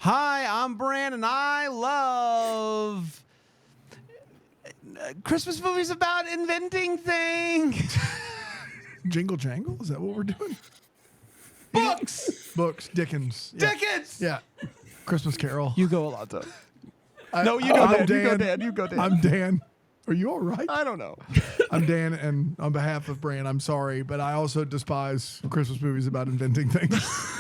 Hi, I'm Bran, and I love Christmas movies about inventing things. Jingle jangle? Is that what we're doing? Books. Books. Dickens. Yeah. Dickens. Yeah. Christmas Carol. You go, Alonso. I'm Dan. You go, Dan. I'm Dan. Are you all right? I don't know. I'm Dan, and on behalf of Bran, I'm sorry, but I also despise Christmas movies about inventing things.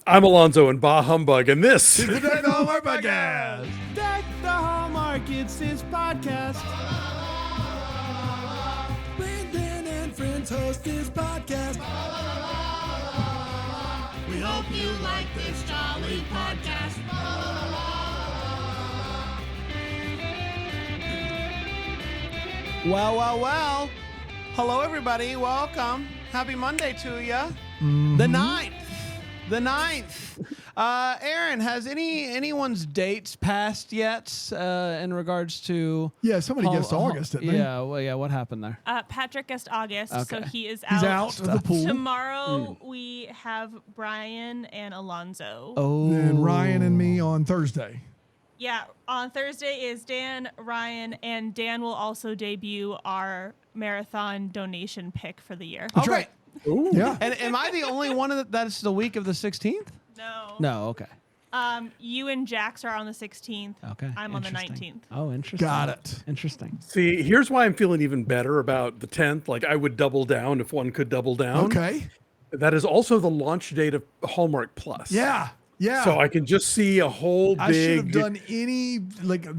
I'm Alonso and Bah Humbug, and this It's the Deck the Hallmark Podcast. Deck the Hallmark, it's his podcast. Brandon and friends host this podcast. We hope you like this jolly podcast. Well. Hello, everybody. Welcome. Happy Monday to you. The 9th. The 9th. Aaron, has anyone's dates passed yet in regards to... Yeah, somebody guessed August, didn't they? Yeah, well, yeah. What happened there? Patrick guessed August, so Okay. he is He's out. out of the pool. Tomorrow we have Brian and Alonso. Oh. And Ryan and me on Thursday. Yeah, on Thursday is Dan, Ryan, and Dan will also debut our marathon donation pick for the year. Oh, great. Ooh. Yeah. And am I the only one that's the week of the 16th? No. No, okay. You and Jax are on the 16th. Okay. I'm on the Interesting. 19th. Oh, interesting. Got it. Interesting. See, here's why I'm feeling even better about the 10th. Like, I would double down if one could double down. Okay. That is also the launch date of Hallmark Plus. Yeah. Yeah. So I can just see a whole I should have big. done any,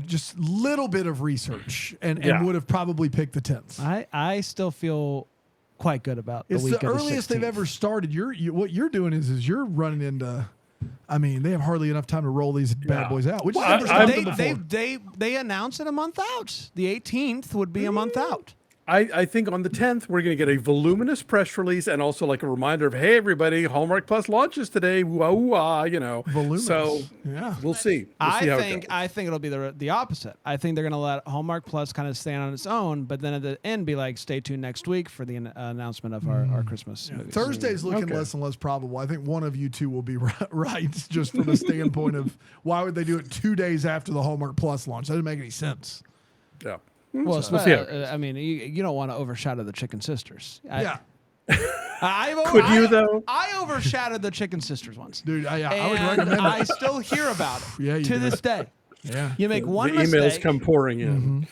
just little bit of research and Yeah. would have probably picked the 10th. I still feel quite good about the It's week the of earliest the 16th. they've ever started. What you're doing is you're running into. I mean, they have hardly enough time to roll these bad boys out. Which Well, never stopped them They, before. they announced it a month out. The 18th would be a month out. I think on the 10th, we're going to get a voluminous press release and also like a reminder of, hey, everybody, Hallmark Plus launches today. Wah, Voluminous. So Yeah. we'll see. We'll see how it goes. I think it'll be the opposite. I think they're going to let Hallmark Plus kind of stand on its own, but then at the end be like, stay tuned next week for the announcement of our Christmas movies. Thursday's looking Okay. less and less probable. I think one of you two will be right, just from a standpoint of why would they do it 2 days after the Hallmark Plus launch? That doesn't make any sense. Yeah. Well, We'll see how it goes. I mean, you don't want to overshadow the Chicken Sisters. Yeah. Could you, though? I overshadowed the Chicken Sisters once. Dude, I would And recommend I it. still hear about it Yeah, you to do. this day. Yeah. You make one The emails mistake. come pouring in.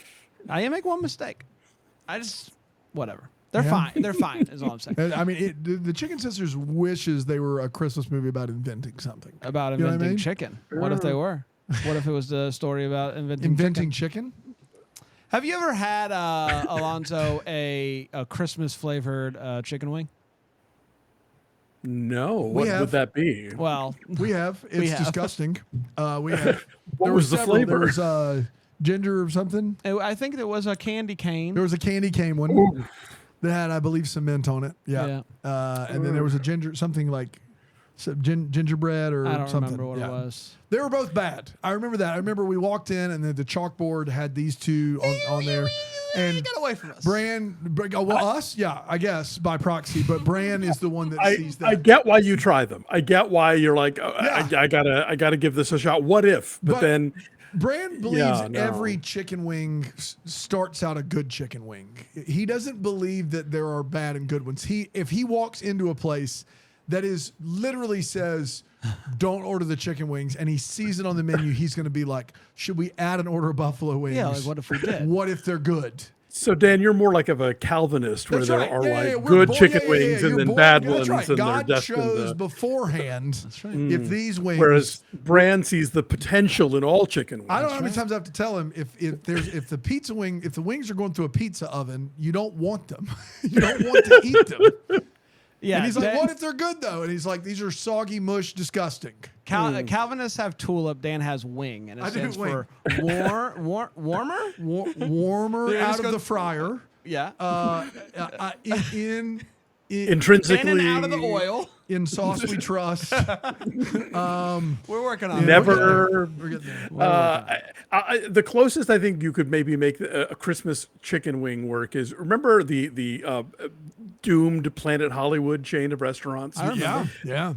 I make one mistake. I just whatever. They're fine. They're fine. Is all I'm saying. And, I mean, the Chicken Sisters wishes they were a Christmas movie about inventing something. About You know what I inventing mean? chicken. What if they were? What if it was the story about Inventing chicken? Have you ever had Alonso a Christmas flavored chicken wing? No. What have. would that be? Well, We have. It's have. disgusting. We have. What there was the several. There flavor? was ginger or something. I think there was a candy cane. There was a candy cane one that had, I believe, some mint on it. Yeah. And then there was a something like gingerbread or I don't something. remember what Yeah. it was. They were both bad. I remember that. I remember we walked in and then the chalkboard had these two on there. And Get away from us. us? Yeah, I guess by proxy. But Bran is the one that sees that. I get why you try them. I get why you're like, oh, Yeah. I gotta give this a shot. What if? But then Bran believes Yeah, no. every chicken wing starts out a good chicken wing. He doesn't believe that there are bad and good ones. If he walks into a place that is literally says, don't order the chicken wings, and he sees it on the menu, he's going to be like, should we add an order of buffalo wings? Yeah, like what if we did? What if they're good? so Dan, you're more like of a Calvinist where That's there right. are Yeah, like yeah, we're good born- chicken yeah, wings you're and then born- bad that's ones, right. and God they're destined chose to. beforehand That's right. if these wings. Whereas Bran sees the potential in all chicken wings. I don't know how many times I have to tell him if the wings are going through a pizza oven, you don't want them. You don't want to eat them. Yeah, And he's like, Dan- what if they're good though? And he's like, these are soggy mush, disgusting. Calvinists have tulip. Dan has wing, and it I do stands wing. for warmer. Warmer Yeah, out just of go- the fryer. Yeah. In Intrinsically, in and out of the oil. In sauce we trust. We're working on it. never. We're getting there. The closest I think you could maybe make a Christmas chicken wing work is, remember the doomed Planet Hollywood chain of restaurants? Yeah.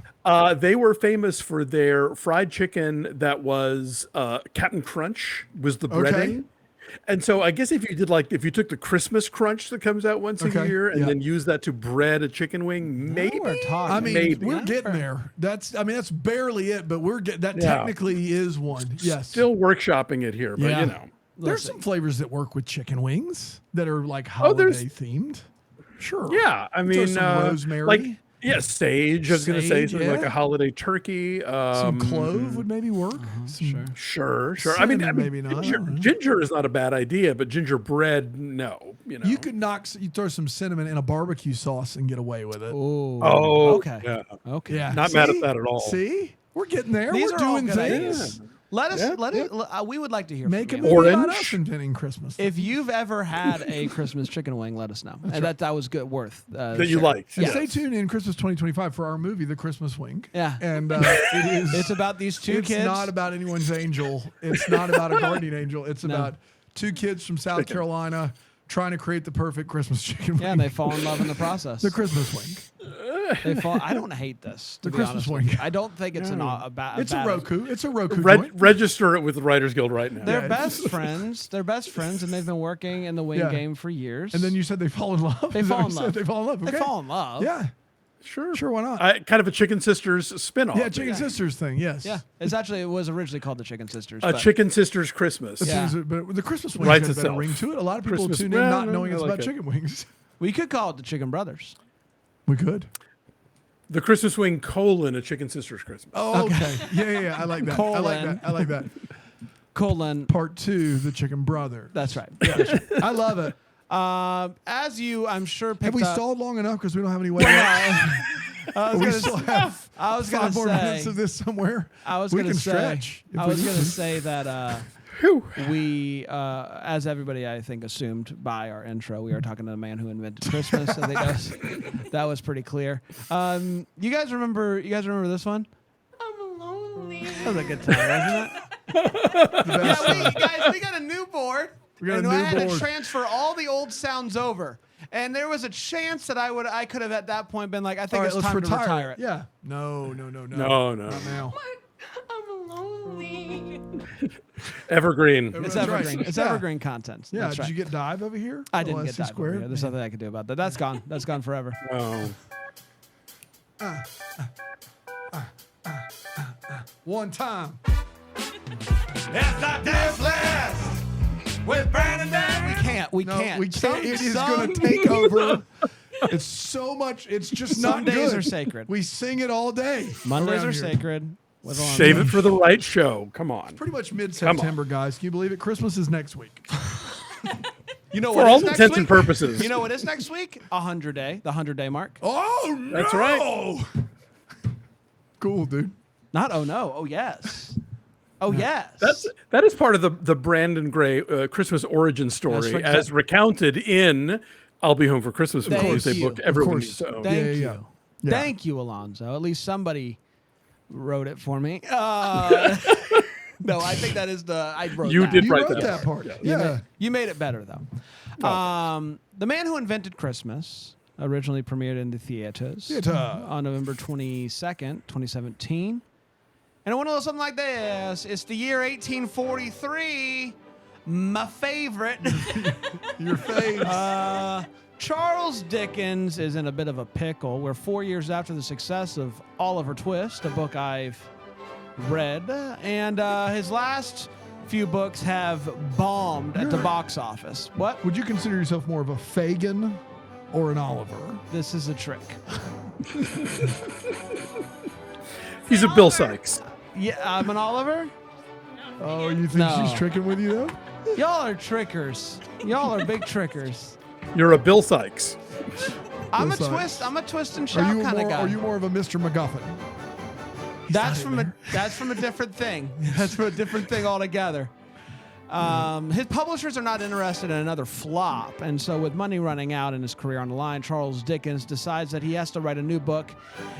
They were famous for their fried chicken that was Captain Crunch was the breading. And so I guess if you took the Christmas crunch that comes out once a year and then use that to bread a chicken wing, maybe. We're talking. I mean, Maybe. we're getting there. That's barely it, but we're getting that. Technically is one. Yes. Still workshopping it here, but you know. There's some flavors that work with chicken wings that are like holiday themed. Sure. Yeah, I mean, some rosemary. like sage. I was going to say Sage, something like yeah. a holiday turkey. Some clove would maybe work. Sure. I mean, maybe not. Ginger is not a bad idea, but gingerbread, no. You know, You could you throw some cinnamon in a barbecue sauce and get away with it. Oh, okay. Yeah. Okay. Yeah. Not mad at that at all. See, we're getting there. These we're are all doing good things. ideas. Let us. We would like to hear Make a from you. movie about Orange. us inventing Christmas. If you've ever had a Christmas chicken wing, let us know. And that was good, worth. That you sharing. liked. And yes. stay tuned in Christmas 2025 for our movie, The Christmas Wing. Yeah. And it is. It's about these two It's kids. not about anyone's angel. It's not about a guardian angel. It's about two kids from South Carolina trying to create the perfect Christmas chicken wing. Yeah, and they fall in love in the process. The Christmas wing. They fall. I don't hate this. To The be Christmas honest with wing. you. I don't think it's a bad. It's a Roku. It's a Roku Reg- joint. register it with the Writers Guild right now. They're Yeah. best friends. They're best friends, and they've been working in the wing Yeah. game for years. And then you said they fall in love. They Is that fall what in you love. said? They fall in love. They Okay. fall in love. Yeah. Sure, why not? Kind of a Chicken Sisters spinoff. Yeah, Chicken Sisters thing. Yes. Yeah. It was originally called the Chicken Sisters. A but- Chicken Sisters Christmas. But Yeah. but the Christmas wings Writes has a better itself. ring to it. A lot of people Christmas- tune in well, not no, knowing I it's like about it. chicken wings. We could call it the Chicken Brothers. We could. The Christmas wing : a Chicken Sisters Christmas. Oh, okay. Yeah. I like that. I like that. Colon. Part 2, the chicken brother. That's right. I love it. As you, I'm sure, picked Have we up, stalled long enough because we don't have any way left? We still have I was gonna 5 more minutes say. of this somewhere. I was we gonna can say. stretch. if I we was need gonna to. say that we, as everybody I think assumed by our intro, we are talking to the man who invented Christmas. I think that was pretty clear. You guys remember this one? I'm lonely. That was a good time, wasn't it? Guys, we got a new board. We got a and new I had board. to transfer all the old sounds over. And there was a chance that I could have at that point been like, I think All right, it's let's time to retire it. Yeah. No. No. Not now. I'm lonely. Evergreen. It's That's right. evergreen. It's Yeah. evergreen content. Yeah. That's Did right. you get Dive over here? I didn't OSC get that. Square? There's nothing I could do about that. That's gone. That's gone forever. Oh. One time. It's the Death List with Brandon Derry. We No, can't. we can't. It is going to take over. It's so much. It's just not Some days good. are sacred. We sing it all day. Mondays around are here. sacred. With Alonso. Save it for the right show. Come on. Pretty much mid-September, guys. Can you believe it? Christmas is next week. You know For what all is next intents and week? purposes. You know what is next week? 100 day. The 100-day mark. Oh, no. That's right. Cool, dude. Not oh no. Oh yes. Oh yes. That is part of the Brandon Gray Christmas origin story, That's right. as recounted in "I'll Be Home for Christmas" from Thank Tuesday you. book. Of Everyone course. needs to own. Thank Yeah, you. yeah, yeah. Thank you, Alonso. At least somebody wrote it for me. No, I think that is I wrote You that. did You right wrote there. that part. Yes. Yeah. You made it better though. The Man Who Invented Christmas originally premiered in the theaters on November 22nd, 2017. And it went a little something like this. It's the year 1843. My favorite. Your face. Charles Dickens is in a bit of a pickle. We're 4 years after the success of Oliver Twist, a book I've read. And his last few books have bombed at the box office. What? Would you consider yourself more of a Fagin or an Oliver? This is a trick. He's a Bill Sykes. Yeah, I'm an Oliver? Oh, you think No. she's tricking with you, though? Y'all are trickers. Y'all are big trickers. You're a Bill Sykes. I'm a Bill Sykes. twist. I'm a twist and Are shout you, kind of more, guy. are you more of a Mr. MacGuffin? That's from a different thing. That's from a different thing altogether. His publishers are not interested in another flop, and so with money running out and his career on the line, Charles Dickens decides that he has to write a new book,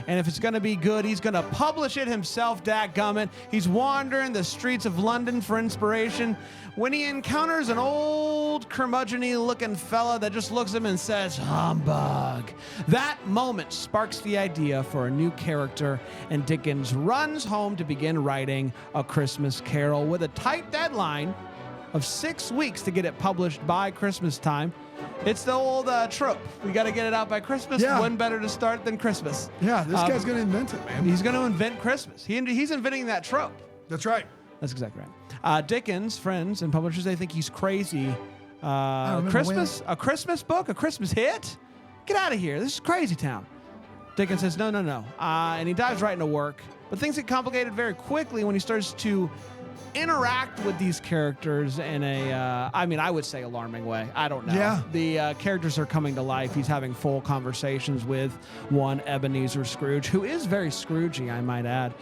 and if it's going to be good, he's going to publish it himself, dadgummit. He's wandering the streets of London for inspiration when he encounters an old curmudgeon-y-looking fella that just looks at him and says, "Humbug." That moment sparks the idea for a new character, and Dickens runs home to begin writing A Christmas Carol with a tight deadline of 6 weeks to get it published by Christmas time. It's the old trope. We got to get it out by Christmas. Yeah. When better to start than Christmas? Yeah, this guy's going to invent it, man. He's going to invent Christmas. He's inventing that trope. That's right. That's exactly right. Dickens' friends and publishers, they think he's crazy. remember A Christmas book? A Christmas hit? Get out of here. This is crazy town. Dickens says, no. And he dives right into work. But things get complicated very quickly when he starts to interact with these characters in I would say alarming way. I don't know. Yeah. The characters are coming to life. He's having full conversations with one Ebenezer Scrooge, who is very Scroogey, I might add.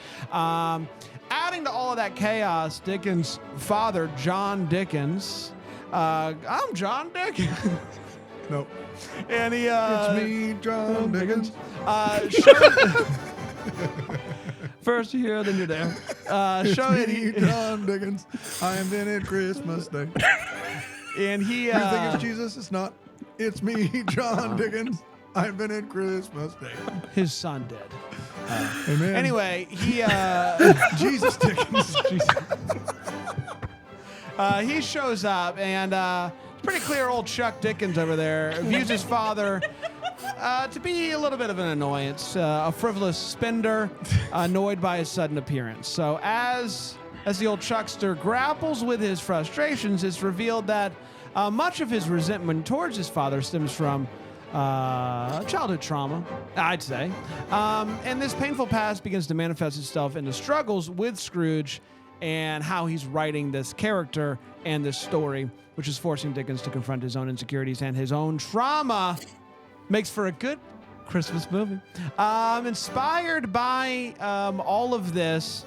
Adding to all of that chaos, Dickens' father, John Dickens, I'm John Dickens. Nope. And he, It's me, John Dickens. First you're here, then you're there. It's me, John Dickens. I invented Christmas Day. And he, You think it's Jesus? It's not. It's me, John Dickens. I invented Christmas Day. his son did. Amen. Anyway, he, Jesus Dickens. he shows up, and it's pretty clear old Chuck Dickens over there views his father to be a little bit of an annoyance, a frivolous spender, annoyed by his sudden appearance. So as the old Chuckster grapples with his frustrations, it's revealed that much of his resentment towards his father stems from childhood trauma, I'd say. And this painful past begins to manifest itself in the struggles with Scrooge and how he's writing this character and this story, which is forcing Dickens to confront his own insecurities and his own trauma. Makes for a good Christmas movie. Inspired by all of this,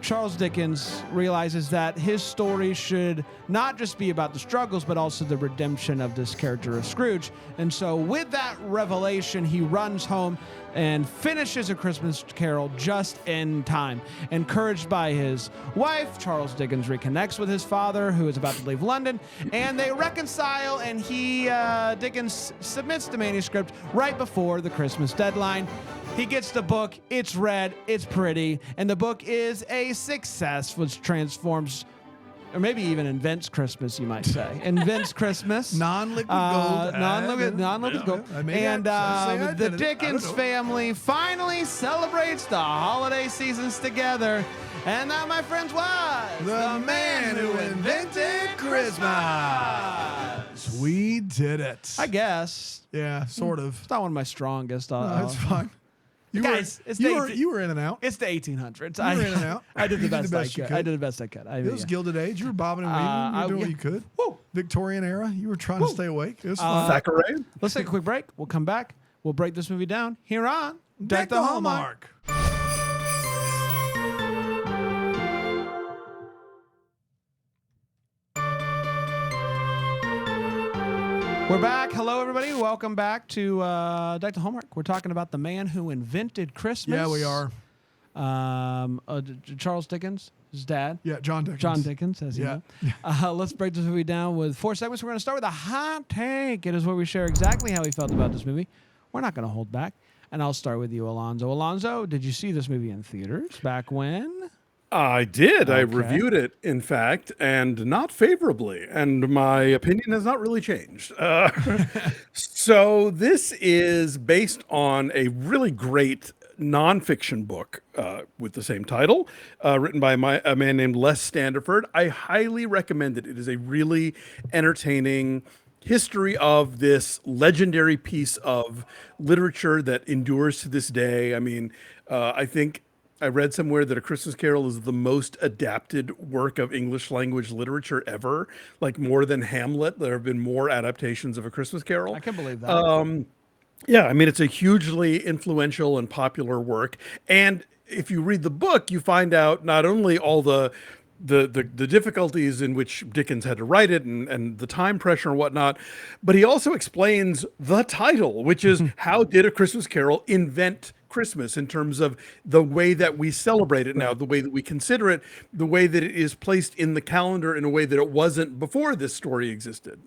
Charles Dickens realizes that his story should not just be about the struggles, but also the redemption of this character of Scrooge. And so with that revelation, he runs home and finishes A Christmas Carol just in time. Encouraged by his wife, Charles Dickens reconnects with his father, who is about to leave London, and they reconcile, and Dickens submits the manuscript right before the Christmas deadline. He gets the book, it's read, it's pretty, and the book is a success, which transforms, or maybe even invents Christmas, you might say. Invents Christmas. Non-liquid gold. Non-liquid gold. And the Dickens family finally celebrates the holiday seasons together. And that, my friends, was The man who invented Christmas. We did it. I guess. Yeah, sort of. It's not one of my strongest. No, it's fine. You Guys, you were in and out. It's the 1800s. You were in and out. I did the You best I you could. I did the best I could. It was Gilded Age. You were bobbing and weaving. You were doing what you could. Woo. Victorian era. You were trying to stay awake. It was fun. Zachariah? Let's take a quick break. We'll come back. We'll break this movie down here on Deck the Hallmark. We're back. Hello, everybody. Welcome back to Deck the Hallmark. We're talking about the man who invented Christmas. Yeah, we are. Charles Dickens, his dad. Yeah, John Dickens. John Dickens, as you Yeah. know. Let's break this movie down with 4 segments. We're going to start with a hot take. It is where we share exactly how we felt about this movie. We're not going to hold back. And I'll start with you, Alonso. Alonso, did you see this movie in theaters back when? I did. I Okay. reviewed it, in fact, and not favorably. And my opinion has not really changed. So this is based on a really great nonfiction book with the same title, written by a man named Les Standiford. I highly recommend it. It is a really entertaining history of this legendary piece of literature that endures to this day. I mean, I think I read somewhere that A Christmas Carol is the most adapted work of English language literature ever, like more than Hamlet. There have been more adaptations of A Christmas Carol. I can believe that. Yeah, I mean, it's a hugely influential and popular work. And if you read the book, you find out not only all the the difficulties in which Dickens had to write it and the time pressure and whatnot. But he also explains the title, which is how did A Christmas Carol invent Christmas in terms of the way that we celebrate it now, the way that we consider it, the way that it is placed in the calendar in a way that it wasn't before this story existed.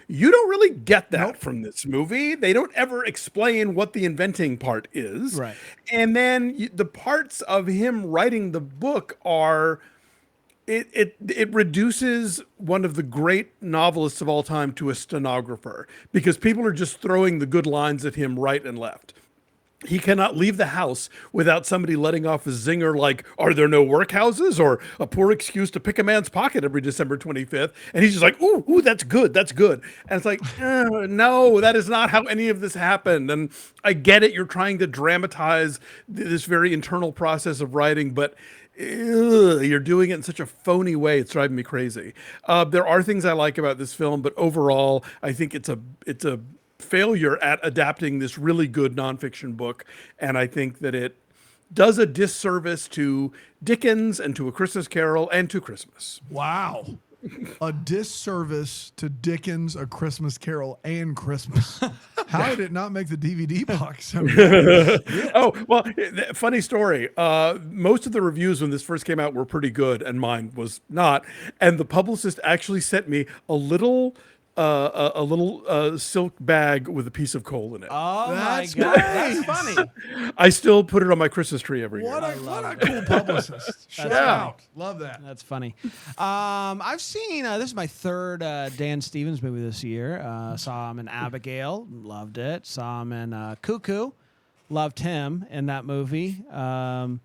You don't really get that from this movie. They don't ever explain what the inventing part is. Right. And then the parts of him writing the book are, it reduces one of the great novelists of all time to a stenographer, because people are just throwing the good lines at him right and left. He cannot leave the house without somebody letting off a zinger like, are there no workhouses? Or a poor excuse to pick a man's pocket every December 25th. And he's just like, ooh, that's good. That's good. And it's like, no, that is not how any of this happened. And I get it. You're trying to dramatize this very internal process of writing, but you're doing it in such a phony way. It's driving me crazy. There are things I like about this film, but overall, I think it's a failure at adapting this really good nonfiction book, and I think that it does a disservice to Dickens and to A Christmas Carol and to Christmas. Wow. A disservice to Dickens, A Christmas Carol, and Christmas. How did it not make the DVD box? Oh, well, funny story. Most of the reviews when this first came out were pretty good, and mine was not. And the publicist actually sent me a little silk bag with a piece of coal in it. Oh That's my God, great. that's funny. I still put it on my Christmas tree every year. What a cool publicist. Shout out. Love that. That's funny. I've seen this is my third Dan Stevens movie this year. Saw him in Abigail, loved it. Saw him in Cuckoo, loved him in that movie. Not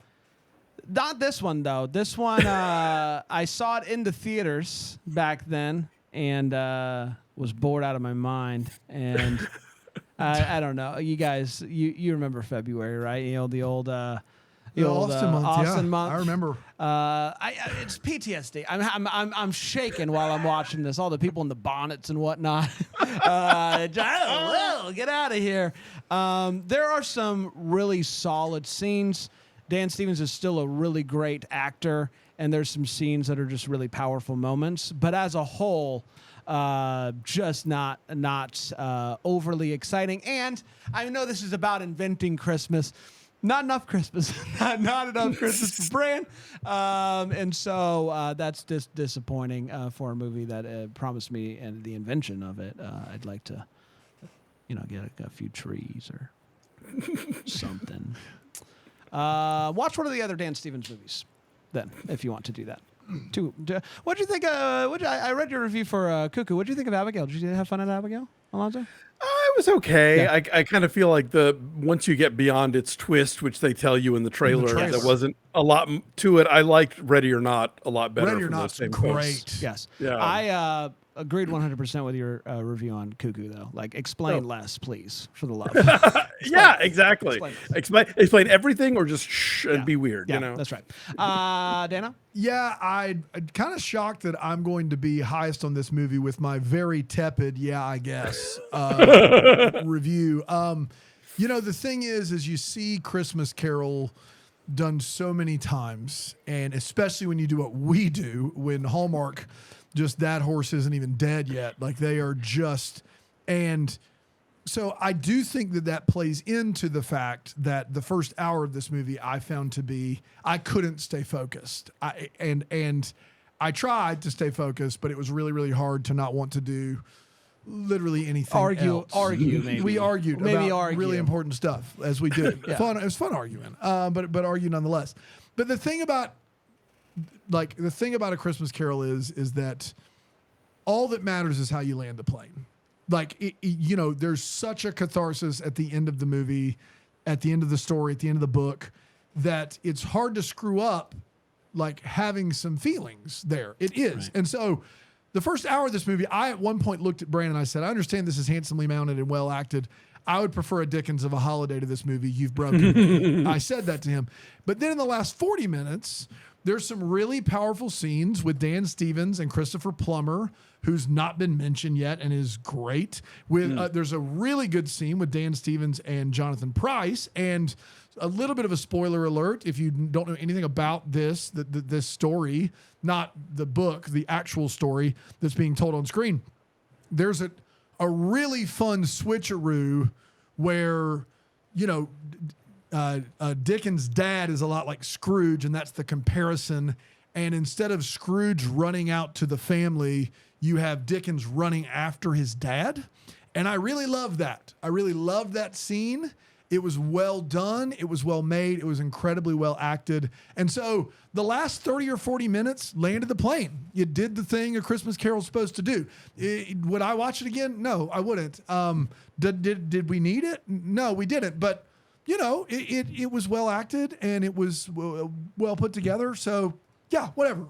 this one though. This one I saw it in the theaters back then and was bored out of my mind. And I don't know. You guys, you remember February, right? You know the old. The old Austin month, month. I remember. It's PTSD. I'm shaking while I'm watching this. All the people in the bonnets and whatnot. Get out of here. There are some really solid scenes. Dan Stevens is still a really great actor, and there's some scenes that are just really powerful moments. But as a whole, just not overly exciting. And I know this is about inventing Christmas. Not enough Christmas. not enough Christmas for Bran. And so that's disappointing for a movie that promised me and the invention of it. I'd like to, get a few trees or something. Watch one of the other Dan Stevens movies then, if you want to do that. What do you think? I read your review for Cuckoo. What do you think of Abigail? Did you have fun at Abigail, Alonso? It was okay. Yeah. I kind of feel like once you get beyond its twist, which they tell you in the trailer, there wasn't a lot to it. I liked Ready or Not a lot better. Ready or Not's great. Yes. Yeah. I agreed 100% with your review on Cuckoo, though. Like, explain less, please, for the love. Yeah, exactly. Explain everything, or just shh and be weird. Yeah, that's right. Dana? Yeah, I'm kind of shocked that I'm going to be highest on this movie with my very tepid, I guess, review. The thing is you see Christmas Carol done so many times, and especially when you do what we do, when Hallmark, just that horse isn't even dead yet. Like, they are just, and so I do think that plays into the fact that the first hour of this movie I found to be, I couldn't stay focused. And I tried to stay focused, but it was really, really hard to not want to do literally anything else. Argue, maybe. We argued maybe about really important stuff, as we do. It was fun arguing, but argue nonetheless. But the thing about A Christmas Carol is that all that matters is how you land the plane. Like, there's such a catharsis at the end of the movie, at the end of the story, at the end of the book, that it's hard to screw up, like, having some feelings there. It is. Right. And so the first hour of this movie, I at one point looked at Brandon and I said, I understand this is handsomely mounted and well acted. I would prefer a Dickens of a Holiday to this movie. You've broken me. I said that to him. But then in the last 40 minutes, there's some really powerful scenes with Dan Stevens and Christopher Plummer, who's not been mentioned yet and is great. With there's a really good scene with Dan Stevens and Jonathan Pryce, and a little bit of a spoiler alert if you don't know anything about this story, not the book, the actual story that's being told on screen. There's a really fun switcheroo where, Dickens' dad is a lot like Scrooge, and that's the comparison. And instead of Scrooge running out to the family, you have Dickens running after his dad. And I really love that. I really love that scene. It was well done. It was well made. It was incredibly well acted. And so the last 30 or 40 minutes landed the plane. You did the thing A Christmas Carol's supposed to do. Would I watch it again? No, I wouldn't. Did we need it? No, we didn't. But, it was well acted and it was well put together. So, yeah, whatever.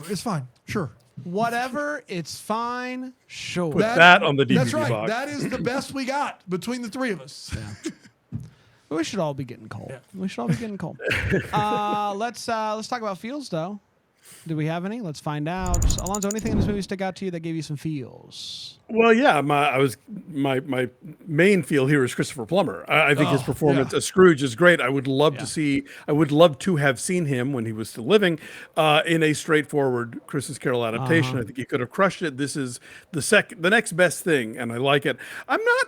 It's fine. Sure. Whatever, it's fine. Sure. Put that on the DVD That's right. box. That is the best we got between the three of us. Yeah. We should all be getting cold. Yeah. We should all be getting cold. Let's talk about feels though. Do we have any? Let's find out. Alonso, anything in this movie stick out to you that gave you some feels? Well, yeah, my main feel here is Christopher Plummer. I think his performance as Scrooge is great. I would love to have seen him when he was still living in a straightforward Christmas Carol adaptation. I think he could have crushed it. This is the next best thing, and I like it. I'm not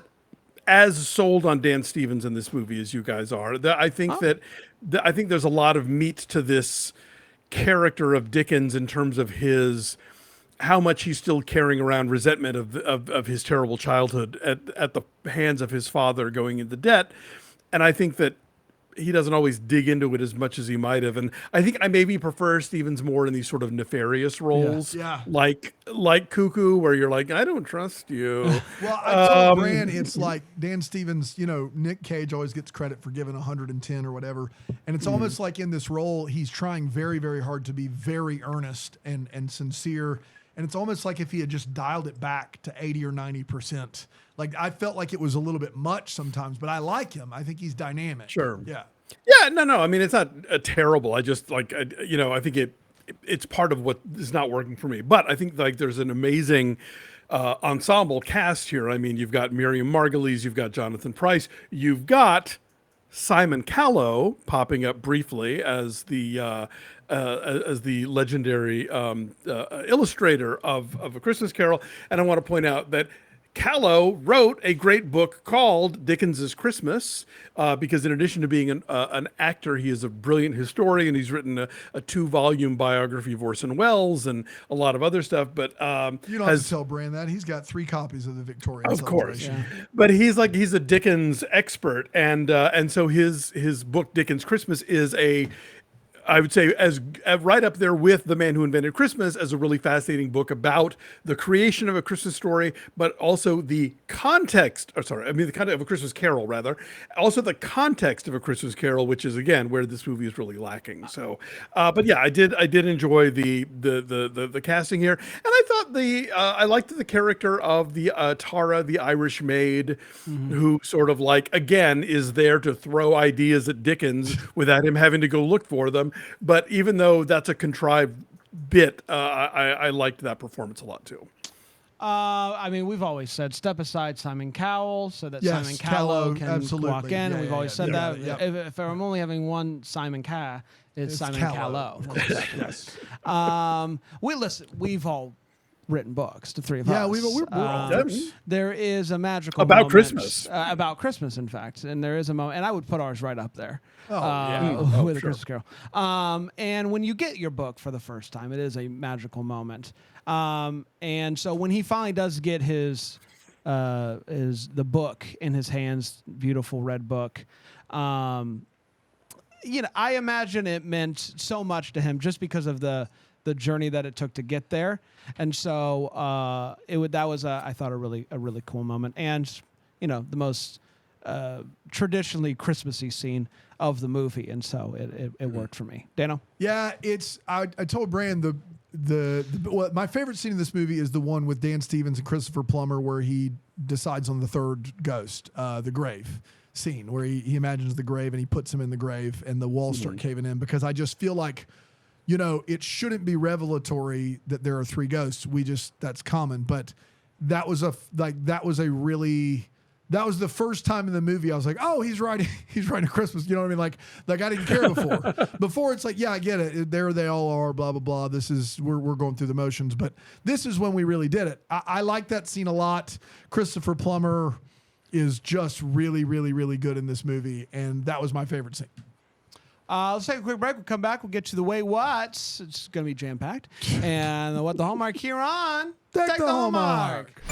as sold on Dan Stevens in this movie as you guys are. I think I think there's a lot of meat to this character of Dickens in terms of how much he's still carrying around resentment of his terrible childhood at the hands of his father going into debt. And I think that he doesn't always dig into it as much as he might have. And I think I maybe prefer Stevens more in these sort of nefarious roles, like Cuckoo, where you're like, I don't trust you. Well, I told Bran, it's like Dan Stevens, Nick Cage always gets credit for giving 110 or whatever. And it's almost like in this role, he's trying very, very hard to be very earnest and sincere. And it's almost like if he had just dialed it back to 80 or 90%. Like, I felt like it was a little bit much sometimes, but I like him. I think he's dynamic. Sure. Yeah. Yeah, no. I mean, it's not terrible. I just I think it's part of what is not working for me. But I think there's an amazing ensemble cast here. I mean, you've got Miriam Margolyes, you've got Jonathan Pryce, you've got Simon Callow popping up briefly as the legendary illustrator of A Christmas Carol. And I want to point out that Callow wrote a great book called Dickens's Christmas, because in addition to being an actor, he is a brilliant historian. He's written a 2-volume biography of Orson Welles and a lot of other stuff. But you don't have to tell Bran that. He's got 3 copies of the Victorian Of course. Celebration. Yeah. But he's a Dickens expert. And so his book, Dickens Christmas, is I would say as right up there with The Man Who Invented Christmas as a really fascinating book about the creation of A Christmas Story, but also the context, the context of A Christmas Carol, rather. Also the context of A Christmas Carol, which is, again, where this movie is really lacking. So, but yeah, I did enjoy the casting here. And I thought I liked the character of the Tara, the Irish maid, who sort of again, is there to throw ideas at Dickens without him having to go look for them. But even though that's a contrived bit, I liked that performance a lot too. I mean, we've always said step aside Simon Cowell so that Simon Callow can walk in. And we've always said that. Yeah. If I'm only having one Simon it's Simon Callow. Of course. Yes. We've all written books, the three of us. Yeah, we're authors. There is a magical about moment, Christmas. About Christmas, in fact, and there is a moment, and I would put ours right up there. Oh, with sure. A Christmas Carol. And when you get your book for the first time, it is a magical moment. And so when he finally does get the book in his hands, beautiful red book, I imagine it meant so much to him just because of the journey that it took to get there. And so that was I thought a really cool moment, and the most traditionally Christmassy scene of the movie, and so it worked for me. Dano? Yeah, I told Bran my favorite scene in this movie is the one with Dan Stevens and Christopher Plummer where he decides on the third ghost, the grave scene, where he imagines the grave and he puts him in the grave and the walls start caving in, because I just feel like, it shouldn't be revelatory that there are three ghosts. That's common, but that was the first time in the movie I was like, oh, he's writing a Christmas. You know what I mean? Like I didn't care before. Before it's like, yeah, I get it. There they all are, blah, blah, blah. We're going through the motions, but this is when we really did it. I like that scene a lot. Christopher Plummer is just really, really, really good in this movie. And that was my favorite scene. Let's take a quick break. We'll come back. We'll get to the Wait What's. It's going to be jam-packed. And What the Hallmark here on Take the Hallmark.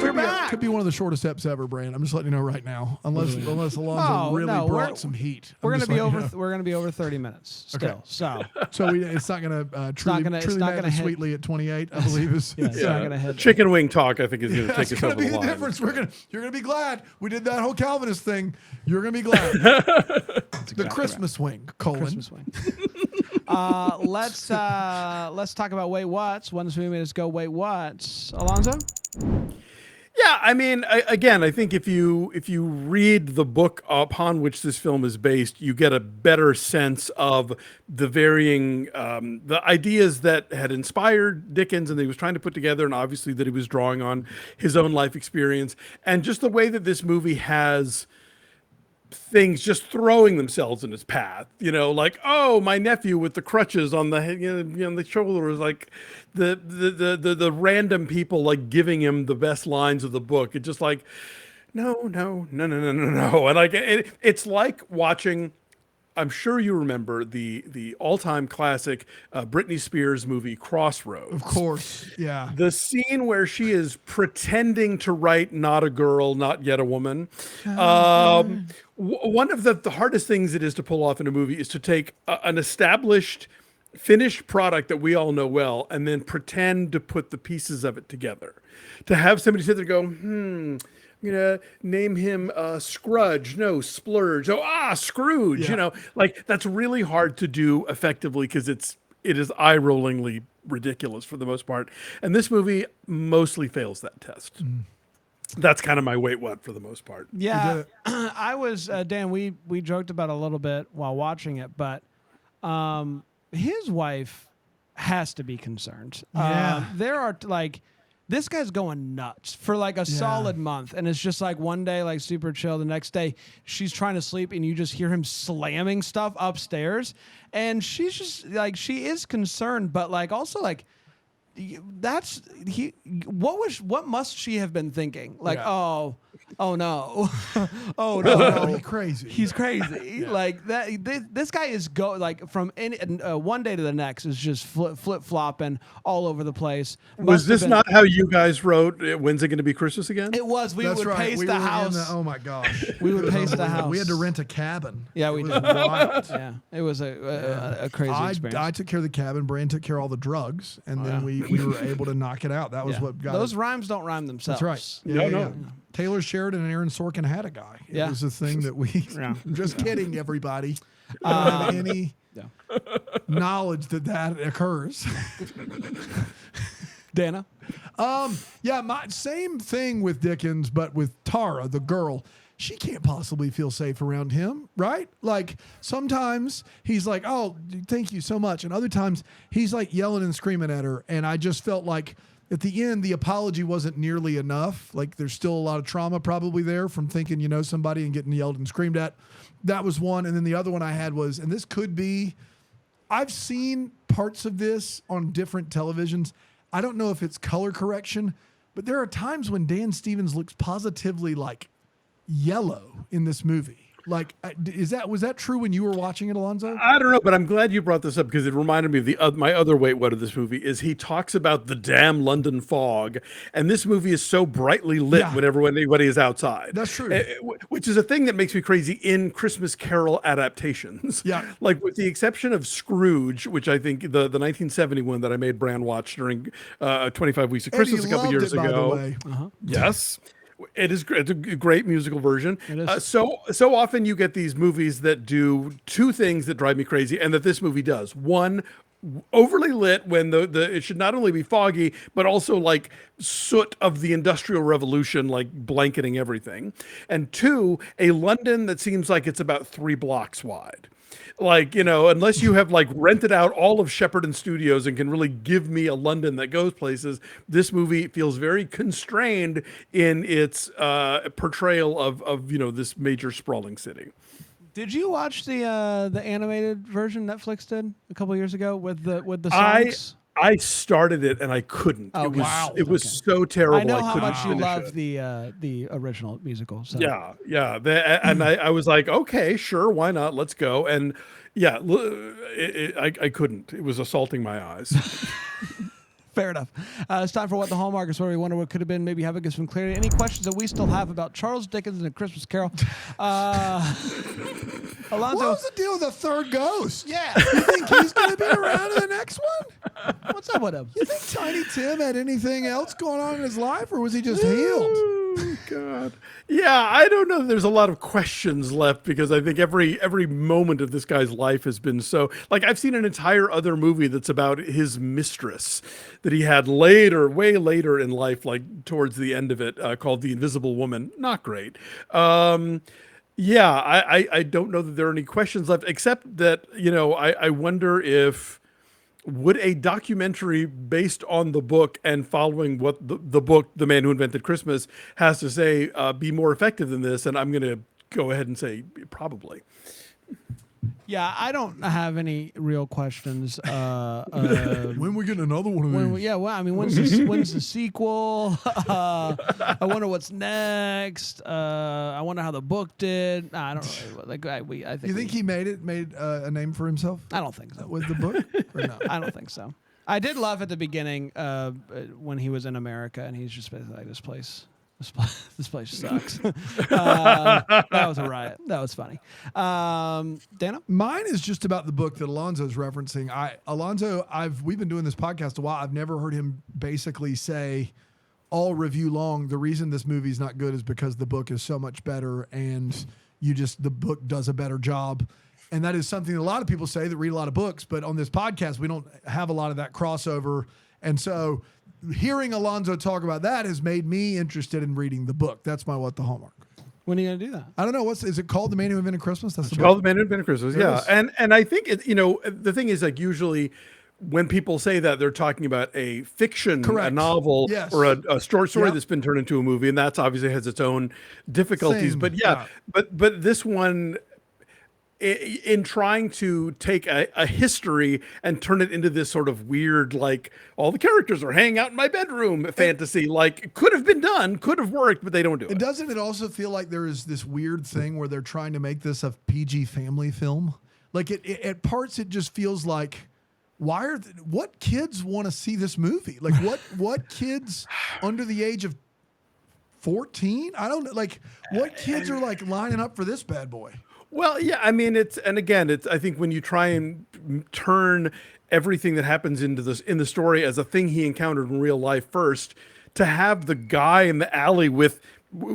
We're back. Could be one of the shortest eps ever, Brand. I'm just letting you know right now. Unless Alonso really brought some heat. We're going to be over. We're going to be over 30 minutes still. Okay. So it's not going to truly gonna hit. sweetly at 28. I believe is. Yeah, it's not going to hit. Chicken wing talk, I think, is going to take That's us going over to be the the line. difference. You're going to be glad we did that whole Calvinist thing. You're going to be glad. The Christmas wing. Christmas wing. Let's talk about Wait What's. One this movie made us go Wait What's. Alonso. Yeah, I mean, again, I think if you read the book upon which this film is based, you get a better sense of the varying the ideas that had inspired Dickens and that he was trying to put together, and obviously that he was drawing on his own life experience, and just the way that this movie has things just throwing themselves in his path, like, oh, my nephew with the crutches on the the shoulders, like the random people like giving him the best lines of the book. It's just like, no, and like it's like watching. I'm sure you remember the all-time classic Britney Spears movie Crossroads. Of course, yeah. The scene where she is pretending to write "Not a girl, not yet a woman." One of the hardest things it is to pull off in a movie is to take an established, finished product that we all know well, and then pretend to put the pieces of it together. To have somebody sit there and go, I'm gonna name him Scrudge. No, Splurge. Oh, Scrooge. Yeah. Like that's really hard to do effectively because it is eye-rollingly ridiculous for the most part. And this movie mostly fails that test. That's kind of my wait what for the most part. Yeah, I was Dan. We joked about it a little bit while watching it, but his wife has to be concerned. Yeah. There are like. This guy's going nuts for like a solid month. And it's just like one day, like super chill. The next day, she's trying to sleep and you just hear him slamming stuff upstairs. And she's just like, she is concerned, but like also like, what must she have been thinking? Like, oh no. Oh no. He's crazy. He's crazy. Like that. This guy is from one day to the next is just flip flopping all over the place. Was this not how you guys wrote? When's it going to be Christmas again? It was. We That's would right. pace We the were house. oh my gosh. We would pace the house. We had to rent a cabin. Yeah, we It did. was wild. Yeah, it was a crazy experience. I took care of the cabin. Brand took care of all the drugs, and then we were able to knock it out. That was what got those it. rhymes don't rhyme themselves. That's right. No. Taylor Sheridan and Aaron Sorkin had a guy. It was a thing that we. Just kidding, everybody. Any knowledge that occurs. Dana. My same thing with Dickens, but with Tara, the girl. She can't possibly feel safe around him, right? Like sometimes he's like, "Oh, thank you so much," and other times he's like yelling and screaming at her. And I just felt like at the end, the apology wasn't nearly enough. Like there's still a lot of trauma probably there from thinking you know somebody and getting yelled and screamed at. That was one, and then the other one I had was, and this could be, I've seen parts of this on different televisions. I don't know if it's color correction, but there are times when Dan Stevens looks positively like yellow in this movie. Like, was that true when you were watching it, Alonso? I don't know, but I'm glad you brought this up because it reminded me of my other wait what of this movie is he talks about the damn London fog, and this movie is so brightly lit whenever anybody is outside. That's true. Which is a thing that makes me crazy in Christmas Carol adaptations. Yeah. Like with the exception of Scrooge, which I think the 1971 that I made Bran watch during 25 Weeks of Christmas a couple years ago. By the way. Yes. It is great. It's a great musical version. It is. So often you get these movies that do two things that drive me crazy, and that this movie does. One, overly lit when the it should not only be foggy, but also like soot of the Industrial Revolution, like blanketing everything. And two, a London that seems like it's about 3 blocks wide. Like, unless you have like rented out all of Shepperton Studios and can really give me a London that goes places, this movie feels very constrained in its portrayal of this major sprawling city. Did you watch the animated version Netflix did a couple years ago with the songs? I started it and I couldn't. Oh, It was so terrible. I know how couldn't much you finish love it. the original musical. So. Yeah. And I was like, okay, sure, why not? Let's go. And yeah, I couldn't. It was assaulting my eyes. Fair enough. It's time for What the Hallmark is, where we wonder what could have been. Maybe have some clarity. Any questions that we still have about Charles Dickens and A Christmas Carol? Alonso. What was the deal with the third ghost? Yeah. You think he's going to be around in the next one? What's up with him? You think Tiny Tim had anything else going on in his life, or was he just healed? Oh, God. Yeah, I don't know. There's a lot of questions left because I think every moment of this guy's life has been so. Like, I've seen an entire other movie that's about his mistress that he had later, way later in life, like towards the end of it, called The Invisible Woman. Not great. Yeah, I don't know that there are any questions left, except that, I wonder if. Would a documentary based on the book and following what the book, The Man Who Invented Christmas, has to say be more effective than this? And I'm going to go ahead and say probably. Yeah, I don't have any real questions. When we get another one of these? When's the sequel? I wonder what's next. I wonder how the book did. I don't really, I think. You think he made a name for himself? I don't think so. With the book? Or no? I don't think so. I did love at the beginning when he was in America and he's just basically like, this place sucks. That was a riot. That was funny. Dana? Mine is just about the book that Alonso's referencing. We've been doing this podcast a while. I've never heard him basically say all review long, the reason this movie's not good is because the book is so much better and the book does a better job. And that is something that a lot of people say that read a lot of books, but on this podcast, we don't have a lot of that crossover. And so hearing Alonso talk about that has made me interested in reading the book. That's my What the Hallmark. When are you gonna do that? I don't know. Is it called The Man Who Invented Christmas? That's called The Man Who Invented Christmas. Yeah, and I think the thing is, like, usually when people say that, they're talking about a fiction, a novel, or a short story that's been turned into a movie, and that's obviously has its own difficulties. But but this one, in trying to take a history and turn it into this sort of weird, like, all the characters are hanging out in my bedroom fantasy, like, could have been done, could have worked, but they don't do it. Doesn't it also feel like there is this weird thing where they're trying to make this a PG family film? Like, at parts, it just feels like, what kids want to see this movie? Like, what kids under the age of 14? I don't know. Like, what kids are like lining up for this bad boy? Well, yeah, I mean, I think when you try and turn everything that happens in the story as a thing he encountered in real life first, to have the guy in the alley with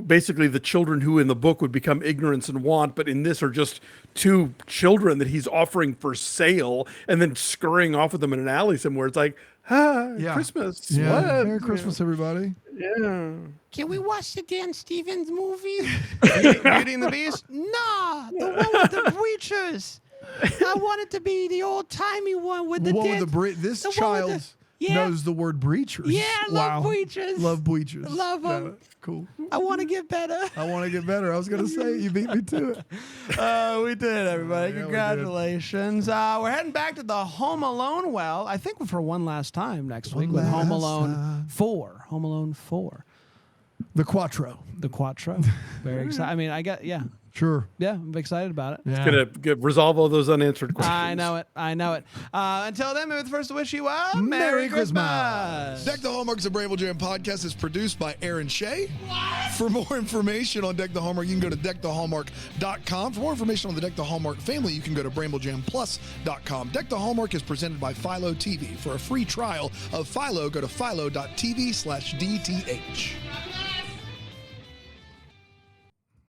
basically the children who in the book would become ignorance and want, but in this are just 2 children that he's offering for sale and then scurrying off with them in an alley somewhere. It's like, Christmas. Yeah. Merry Christmas, everybody. Yeah. Can we watch the Dan Stevens movie? Beauty and the Beast? Nah, the one with the breachers. I want it to be the old-timey one with the This child knows the word breachers. Yeah, I love breachers. Love breachers. Love them. Yeah, cool. I want to get better. I want to get better. I was going to say it. You beat me to it. We did, everybody. Yeah, congratulations. We're heading back to the Home Alone well, I think for one last time next week with Home Alone 4. Home Alone 4. The Quattro. Very excited. I mean, Sure. Yeah, I'm excited about it. Yeah. It's going to resolve all those unanswered questions. I know it. Until then, maybe the first to wish you a Merry Christmas. Deck the Hallmark's a Bramble Jam podcast is produced by Aaron Shea. For more information on Deck the Hallmark, you can go to deckthehallmark.com. For more information on the Deck the Hallmark family, you can go to bramblejamplus.com. Deck the Hallmark is presented by Philo TV. For a free trial of Philo, go to philo.tv/DTH.